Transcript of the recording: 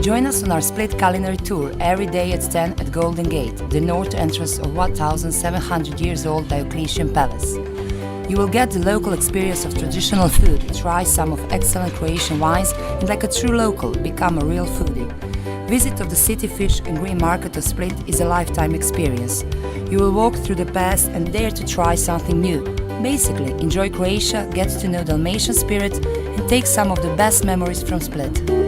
Join us on our Split culinary tour every day at 10 at Golden Gate, the north entrance of 1,700 years old Diocletian Palace. You will get the local experience of traditional food, try some of excellent Croatian wines, and like a true local, become a real foodie. Visit of the City Fish and Green Market of Split is a lifetime experience. You will walk through the past and dare to try something new. Basically, enjoy Croatia, get to know Dalmatian spirit, and take some of the best memories from Split.